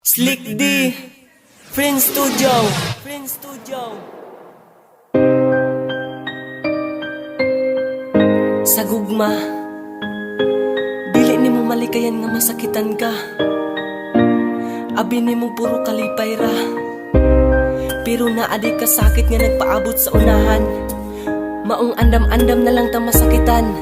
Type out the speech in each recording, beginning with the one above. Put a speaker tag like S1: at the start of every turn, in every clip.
S1: Slick D, Friend Studio, Sa gugma, dili ni mo malikayan nga masakitan ka. Abi ni mo puro kalipay ra, pero naadi ka sakit nga nagpaabot sa unahan. Maong andam-andam na lang ta masakitan.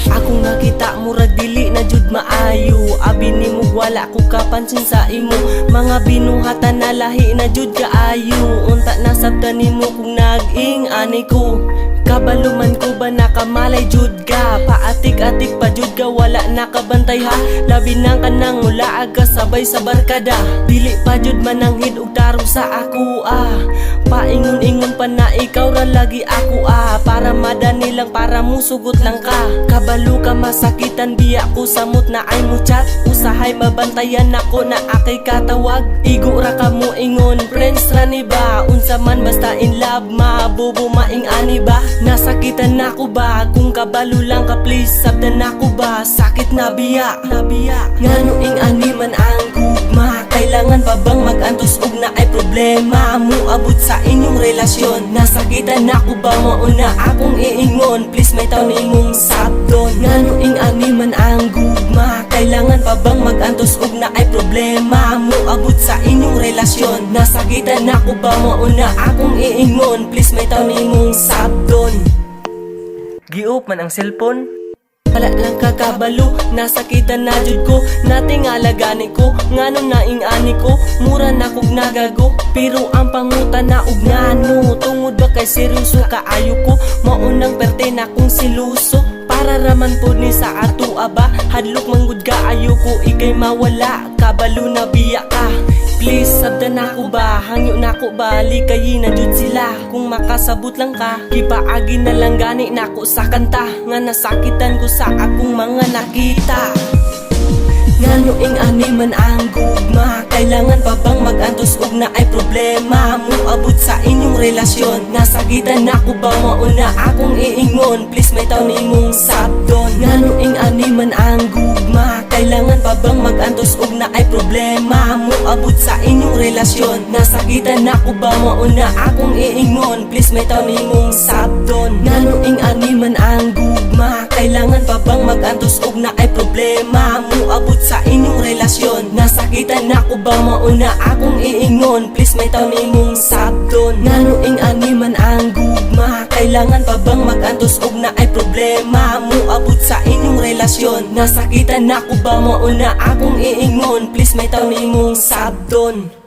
S1: Ako nga kita murag dili na jud maayo. Abi ni mo wala ko kapansin sa imo. Mga binuhatan na lahi na jud kaayo. Unta na sabta nimo kung nag-ing ani ko. Kabaluman ko ba nakamalay jud ka? Paatik-atik pa jud ka, wala nakabantay ha. Labi nang kanang mula aga sabay sa barkada. Dili pa jud mananghid og tarong sa ako Paingon-ingon pa na ikaw ra lagi ako Para madani lang, para musugot lang ka. Kabalo ka masakitan, biya ko samot na ay mo chat. Usahay mabantayan ako na akay katawag. Igo ra ka mo ingon, friends ra ni ba? Unsa man basta in love, mabubo maing ani ba? Nasakitan na ko ba? Kung kabalo lang ka please, sabdan na ko ba? Sakit na biya, ngano ing ani man ang gugma? Kailangan pa bang mag-antos og na ay problema? Muabot sa inyong relasyon. Nasakitan na ko ba? Mauna akong iingon, please may taon imong sabdon. Ngano ing ani man ang gugma? Kailangan pa bang mag-antos og na ay problema? Muabot sa inyong relasyon. Nasakitan na ko ba? Mauna akong iingon, please may taon imong sabdon. Giop man ang cellphone, wala lang kakabalo, nasakitan na jud ko. Natingala gani ko, ngano na ing ani ko. Mura na kog nagago, pero ang panguta na og ngano. Tungod ba kay seryoso kaayo ko, maunang perte na kong siluso. Para raman po ni sa ato aba, hadlok manggod kaayo ko. Ikay mawala, kabalo na biya ka. Please, sabdan na ko ba? Hangyo na ko ba? Likayin na jud sila. Kung makasabot lang ka, kipaagi na lang gani na ko sa kanta. Nga nasakitan ko sa akong mga nakita. Ngano ing ani man ang gugma? Kailangan pa bang mag-antos og na ay problema? Muabot sa inyong relasyon. Nasakitan na ko ba? Mauna akong iingon, please may taon imong sabdon. Ngano ing ani man ang gugma? Kailangan pa bang mag-antos og na ay problema? Muabot sa inyong relasyon. Nasakitan na ko ba? Mauna akong iingon, please may taon imong sabdon. Ngano ing ani man ang gugma? Kailangan pa bang mag-antos og na ay problema? Muabot sa inyong relasyon. Nasakitan na ko ba? Mauna akong iingon, please may taon imong sabdon. Ngano ing ani man ang gugma? Kailangan pa bang mag-antos og na ay problema? Muabot sa inyong relasyon. Nasakitan na ko ba? Mauna akong iingon, please may taon imong sabdon.